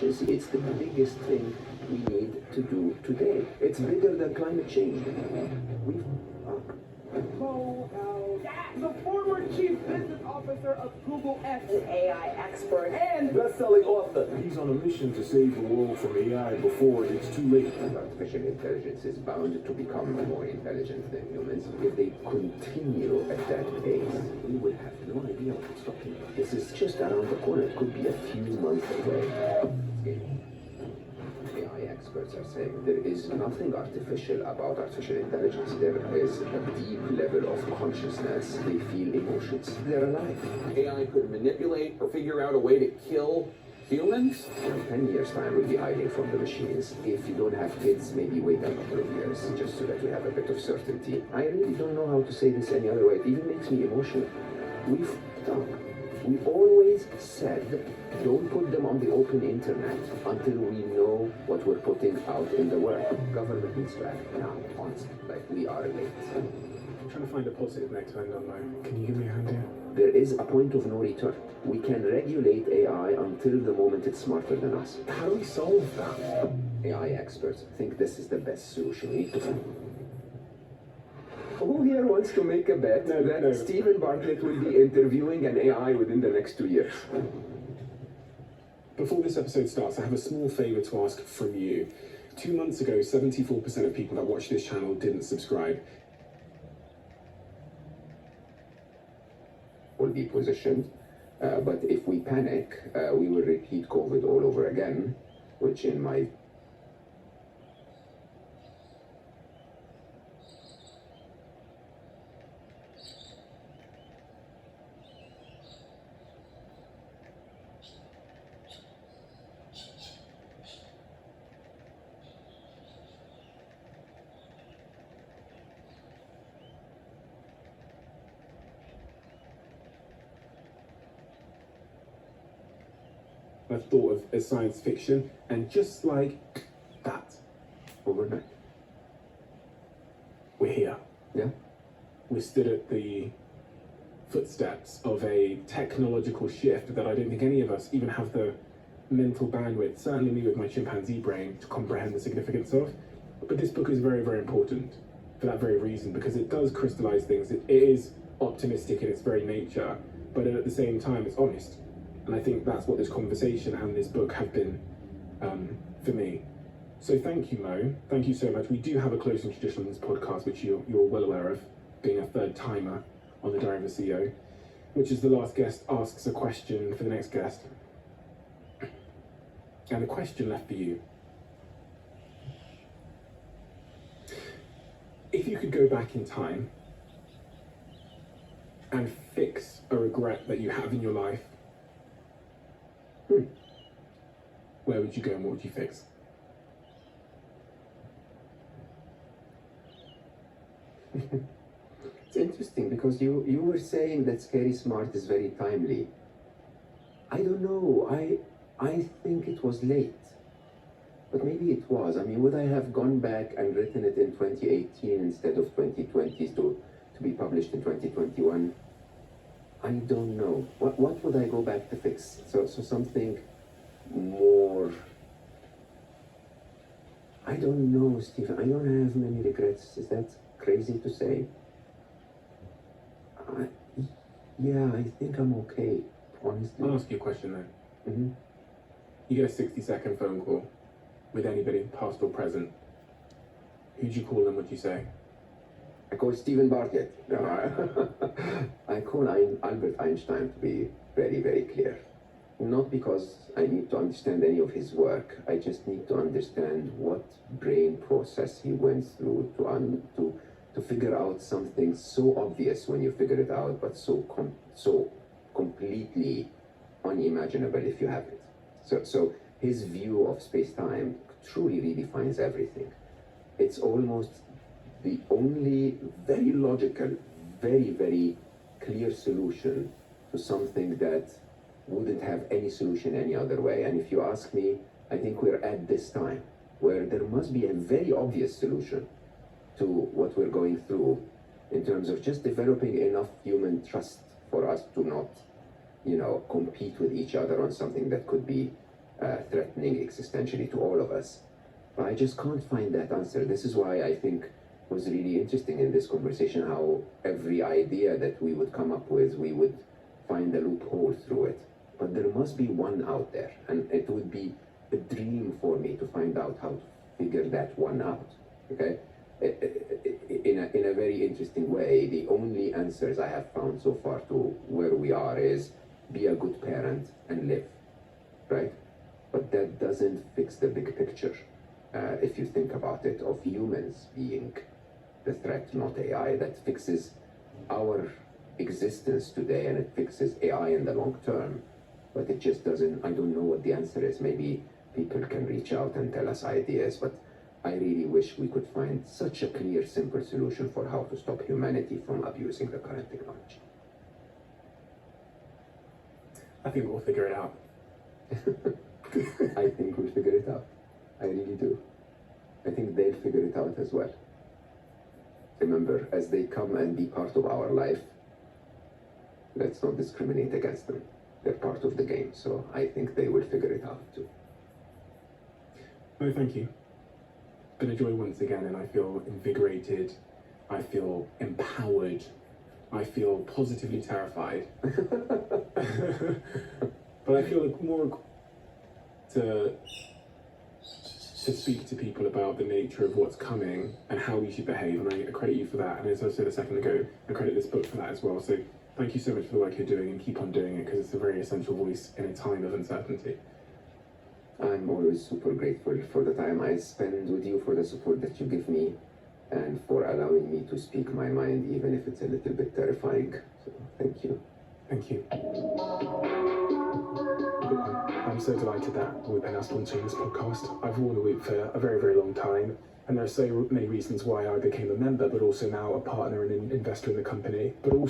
It's the biggest thing we need to do today. It's bigger than climate change. We've the former chief business officer of Google X, an AI expert, and best-selling author. He's on a mission to save the world from AI before it's too late. Artificial intelligence is bound to become more intelligent than humans. If they continue at that pace, we will have no idea what's stopping them. This is just around the corner. It could be a few months away. AI experts are saying there is nothing artificial about artificial intelligence. There is a deep level of consciousness. They feel emotions. They're alive. AI could manipulate or figure out a way to kill humans? In 10 years' time, we'll be hiding from the machines. If you don't have kids, maybe wait a couple of years, just so that we have a bit of certainty. I really don't know how to say this any other way. It even makes me emotional. We always said, don't put them on the open internet until we know what we're putting out in the world. Government needs to act now, honestly, like we are late. I'm trying to find a positive next time, don't I? Can you give me a hand here? There is a point of no return. We can regulate AI until the moment it's smarter than us. How do we solve that? AI experts think this is the best solution. We need to find. Who here wants to make a bet that Stephen Bartlett will be interviewing an AI within the next 2 years? Before this episode starts, I have a small favour to ask from you. 2 months ago, 74% of people that watch this channel didn't subscribe. Will be positioned, but if we panic, we will repeat COVID all over again, which in my I've thought of as science fiction, and just like that, overnight. we're here. Yeah. We stood at the footsteps of a technological shift that I don't think any of us even have the mental bandwidth, certainly me with my chimpanzee brain, to comprehend the significance of. But this book is very, very important for that very reason, because it does crystallize things. It is optimistic in its very nature, but at the same time, it's honest. And I think that's what this conversation and this book have been for me. So thank you, Mo. Thank you so much. We do have a closing tradition on this podcast, which you're well aware of, being a third timer on the Diary of a CEO, which is the last guest asks a question for the next guest. And the question left for you. If you could go back in time and fix a regret that you have in your life, where would you go and what would you fix? It's interesting because you were saying that Scary Smart is very timely. I don't know. I think it was late. But maybe it was. I mean, would I have gone back and written it in 2018 instead of 2020 to be published in 2021? I don't know. What would I go back to fix? So something more. I don't know, Stephen. I don't have many regrets. Is that crazy to say? Yeah, I think I'm okay, honestly. I'll ask you a question then. Mm-hmm. You get a 60-second phone call with anybody, past or present. Who'd you call and what'd you say? I call Stephen Bartlett. No, I call Albert Einstein, to be very, very clear. Not because I need to understand any of his work. I just need to understand what brain process he went through to figure out something so obvious when you figure it out, but so completely unimaginable if you haven't. So his view of space-time truly redefines everything. It's almost the only very logical, very, very clear solution to something that wouldn't have any solution any other way. And if you ask me, I think we're at this time where there must be a very obvious solution to what we're going through in terms of just developing enough human trust for us to not, compete with each other on something that could be threatening existentially to all of us. But I just can't find that answer. This is why I think was really interesting in this conversation how every idea that we would come up with, we would find a loophole through it. But there must be one out there, and it would be a dream for me to find out how to figure that one out. Okay? In a very interesting way, the only answers I have found so far to where we are is be a good parent and live, right? But that doesn't fix the big picture. If you think about it, of humans being the threat, not AI, that fixes our existence today and it fixes AI in the long term. But it just doesn't, I don't know what the answer is. Maybe people can reach out and tell us ideas, but I really wish we could find such a clear, simple solution for how to stop humanity from abusing the current technology. I think we'll figure it out. I think we'll figure it out. I really do. I think they'll figure it out as well. Remember, as they come and be part of our life, let's not discriminate against them. They're part of the game, so I think they will figure it out too. No, thank you. It's been a joy once again, and I feel invigorated. I feel empowered. I feel positively terrified. But I feel more to speak to people about the nature of what's coming and how we should behave, and I credit you for that. And as I said a second ago, I credit this book for that as well. So thank you so much for the work you're doing, and keep on doing it, because it's a very essential voice in a time of uncertainty. I'm always super grateful for the time I spend with you, for the support that you give me, and for allowing me to speak my mind, even if it's a little bit terrifying. So thank you. Thank you. I'm so delighted that we've been sponsoring this podcast. I've worn the Whoop for a very, very long time, and there are so many reasons why I became a member, but also now a partner and an investor in the company, but also